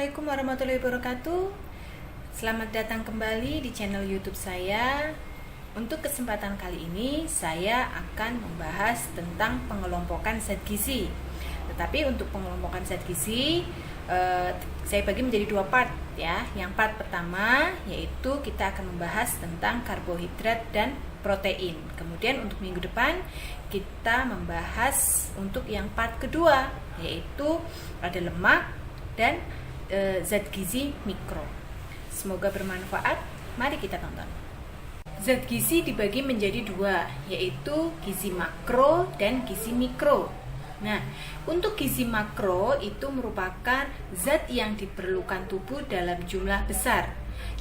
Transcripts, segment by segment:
Assalamualaikum warahmatullahi wabarakatuh. Selamat datang kembali di channel YouTube saya. Untuk kesempatan kali ini saya akan membahas tentang pengelompokan zat gizi. Tetapi untuk pengelompokan zat gizi saya bagi menjadi dua part ya. Yang part pertama yaitu kita akan membahas tentang karbohidrat dan protein. Kemudian untuk minggu depan kita membahas untuk yang part kedua, yaitu ada lemak dan zat gizi mikro. Semoga bermanfaat. Mari kita tonton. Zat gizi dibagi menjadi dua, yaitu gizi makro dan gizi mikro. Nah, untuk gizi makro itu merupakan zat yang diperlukan tubuh dalam jumlah besar,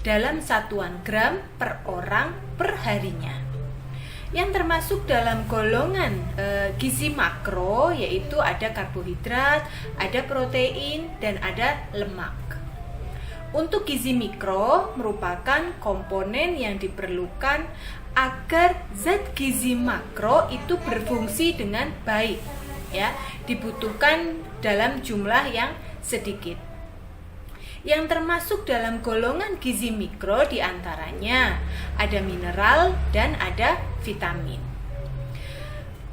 dalam satuan gram per orang per harinya. Yang termasuk dalam golongan gizi makro yaitu ada karbohidrat, ada protein, dan ada lemak. Untuk gizi mikro merupakan komponen yang diperlukan agar zat gizi makro itu berfungsi dengan baik, ya, dibutuhkan dalam jumlah yang sedikit. Yang termasuk dalam golongan gizi mikro diantaranya ada mineral dan ada vitamin.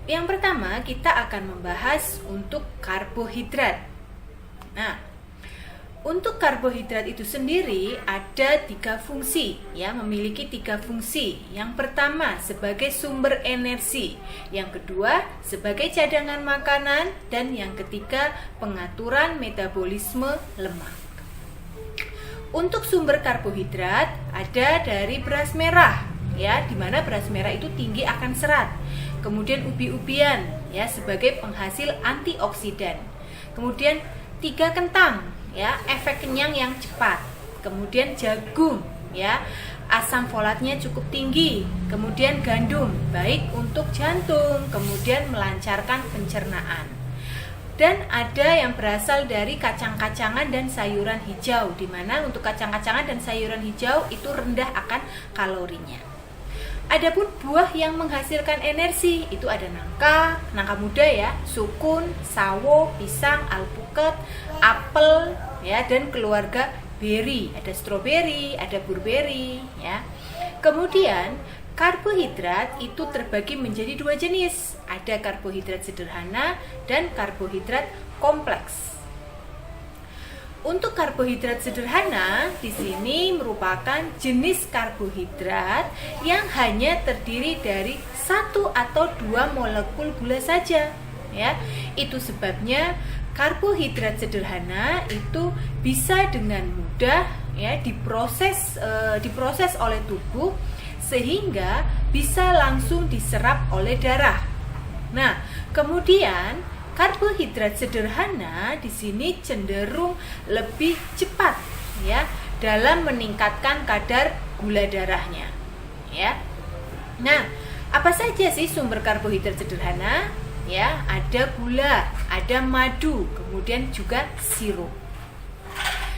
Yang pertama kita akan membahas untuk karbohidrat. Nah, untuk karbohidrat itu sendiri ada tiga fungsi, ya, memiliki tiga fungsi. Yang pertama sebagai sumber energi, yang kedua sebagai cadangan makanan, dan yang ketiga pengaturan metabolisme lemak. Untuk sumber karbohidrat ada dari beras merah, ya, di mana beras merah itu tinggi akan serat. Kemudian ubi-ubian, ya, sebagai penghasil antioksidan. Kemudian 3 kentang, ya, efek kenyang yang cepat. Kemudian jagung, ya, asam folatnya cukup tinggi. Kemudian gandum, baik untuk jantung, kemudian melancarkan pencernaan. Dan ada yang berasal dari kacang-kacangan dan sayuran hijau, di mana untuk kacang-kacangan dan sayuran hijau itu rendah akan kalorinya. Adapun buah yang menghasilkan energi itu ada nangka muda, ya, sukun, sawo, pisang, alpukat, apel, ya, dan keluarga beri, ada stroberi, ada blueberry, ya. Kemudian karbohidrat itu terbagi menjadi dua jenis, ada karbohidrat sederhana dan karbohidrat kompleks. Untuk karbohidrat sederhana di sini merupakan jenis karbohidrat yang hanya terdiri dari 1 atau 2 molekul gula saja, ya. Itu sebabnya karbohidrat sederhana itu bisa dengan mudah, ya, diproses oleh tubuh sehingga bisa langsung diserap oleh darah. Nah, kemudian karbohidrat sederhana di sini cenderung lebih cepat, ya, dalam meningkatkan kadar gula darahnya, ya. Nah, apa saja sih sumber karbohidrat sederhana? Ya, ada gula, ada madu, kemudian juga sirup.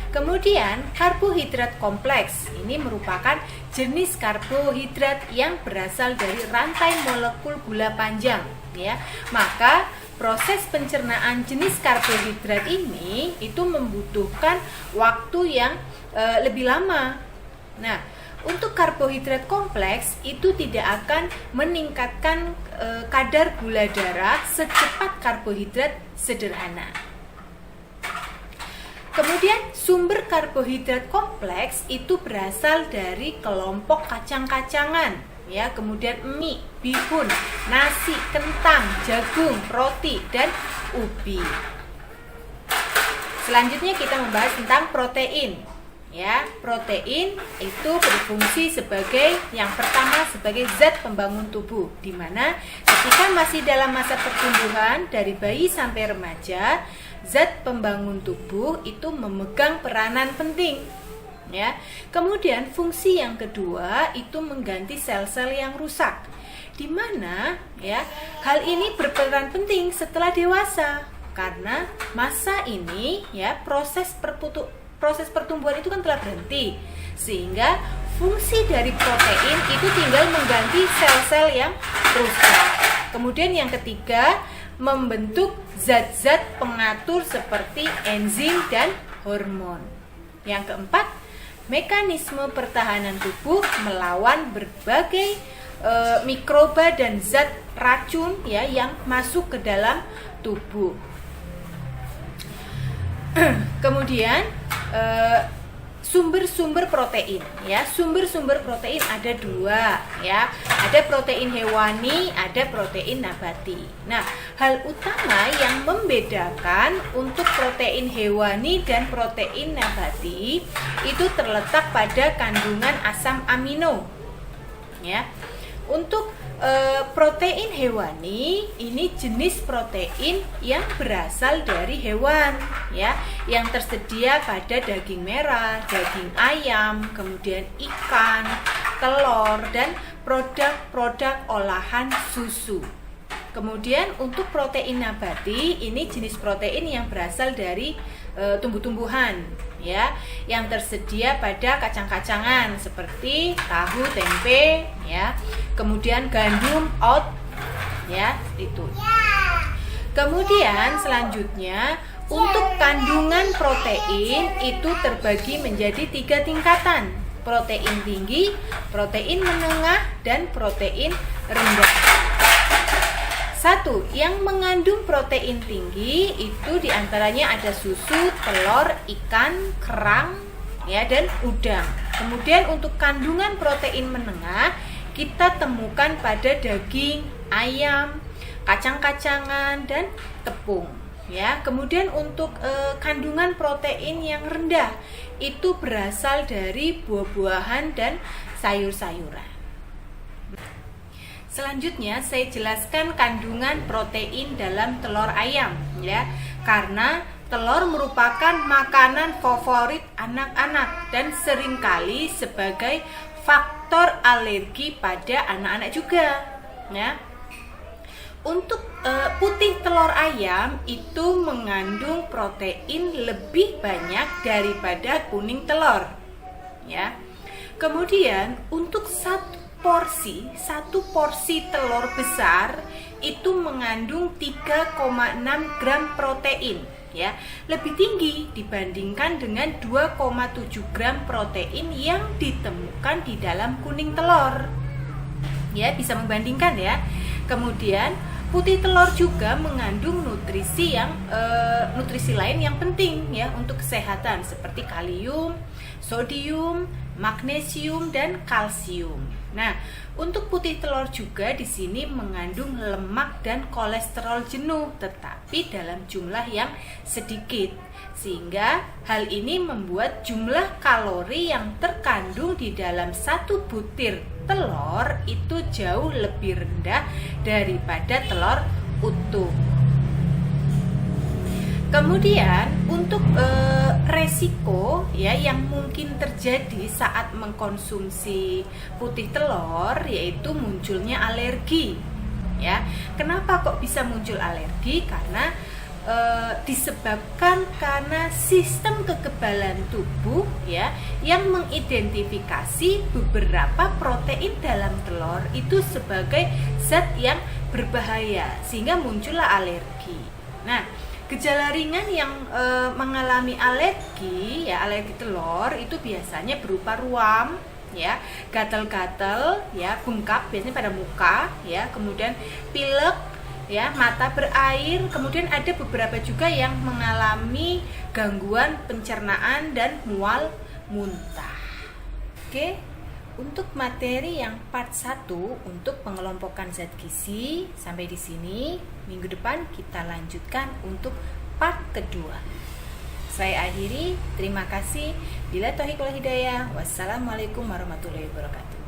Kemudian karbohidrat kompleks ini merupakan jenis karbohidrat yang berasal dari rantai molekul gula panjang, ya. Maka proses pencernaan jenis karbohidrat ini itu membutuhkan waktu yang lebih lama. Nah, untuk karbohidrat kompleks itu tidak akan meningkatkan kadar gula darah secepat karbohidrat sederhana. Kemudian sumber karbohidrat kompleks itu berasal dari kelompok kacang-kacangan, ya, kemudian mie, bihun, nasi, kentang, jagung, roti, dan ubi. Selanjutnya kita membahas tentang protein. Ya, protein itu berfungsi sebagai yang pertama sebagai zat pembangun tubuh, di mana ketika masih dalam masa pertumbuhan dari bayi sampai remaja, zat pembangun tubuh itu memegang peranan penting, ya. Kemudian fungsi yang kedua itu mengganti sel-sel yang rusak, di mana, ya, hal ini berperan penting setelah dewasa karena masa ini, ya, proses pertumbuhan itu kan telah berhenti, sehingga fungsi dari protein itu tinggal mengganti sel-sel yang rusak. Kemudian yang ketiga, membentuk zat-zat pengatur seperti enzim dan hormon. Yang keempat, mekanisme pertahanan tubuh melawan berbagai mikroba dan zat racun ya yang masuk ke dalam tubuh. Kemudian sumber-sumber protein ya. Sumber-sumber protein ada dua ya. Ada protein hewani, ada protein nabati. Nah, hal utama yang membedakan untuk protein hewani dan protein nabati itu terletak pada kandungan asam amino. Ya. Untuk protein hewani ini jenis protein yang berasal dari hewan ya, yang tersedia pada daging merah, daging ayam, kemudian ikan, telur dan produk-produk olahan susu. Kemudian untuk protein nabati ini jenis protein yang berasal dari tumbuh-tumbuhan ya, yang tersedia pada kacang-kacangan seperti tahu, tempe ya, kemudian gandum, oat ya, itu. Kemudian selanjutnya untuk kandungan protein itu terbagi menjadi 3 tingkatan: protein tinggi, protein menengah, dan protein rendah. 1. Yang mengandung protein tinggi itu diantaranya ada susu, telur, ikan, kerang, ya, dan udang. Kemudian untuk kandungan protein menengah kita temukan pada daging, ayam, kacang-kacangan, dan tepung. Ya, kemudian untuk kandungan protein yang rendah itu berasal dari buah-buahan dan sayur-sayuran. Selanjutnya saya jelaskan kandungan protein dalam telur ayam ya. Karena telur merupakan makanan favorit anak-anak dan seringkali sebagai faktor alergi pada anak-anak juga ya. Untuk putih telur ayam itu mengandung protein lebih banyak daripada kuning telur ya. Kemudian untuk satu porsi telur besar itu mengandung 3,6 gram protein ya, lebih tinggi dibandingkan dengan 2,7 gram protein yang ditemukan di dalam kuning telur ya, bisa membandingkan ya. Kemudian putih telur juga mengandung nutrisi lain yang penting ya untuk kesehatan seperti kalium, sodium, magnesium, dan kalsium. Nah, untuk putih telur juga di sini mengandung lemak dan kolesterol jenuh, tetapi dalam jumlah yang sedikit, sehingga hal ini membuat jumlah kalori yang terkandung di dalam satu butir telur itu jauh lebih rendah daripada telur utuh. Kemudian untuk resiko ya yang mungkin terjadi saat mengkonsumsi putih telur yaitu munculnya alergi ya. Kenapa kok bisa muncul alergi? Karena disebabkan karena sistem kekebalan tubuh ya yang mengidentifikasi beberapa protein dalam telur itu sebagai zat yang berbahaya sehingga muncullah alergi. Nah, gejala ringan yang mengalami alergi telur itu biasanya berupa ruam ya, gatal-gatal ya, bengkak biasanya pada muka ya, kemudian pilek ya, mata berair, kemudian ada beberapa juga yang mengalami gangguan pencernaan dan mual muntah. Oke. Untuk materi yang part 1 untuk pengelompokan zat gizi sampai di sini. Minggu depan kita lanjutkan untuk part kedua. Saya akhiri, terima kasih. Bila taufiq wal hidayah. Wassalamualaikum warahmatullahi wabarakatuh.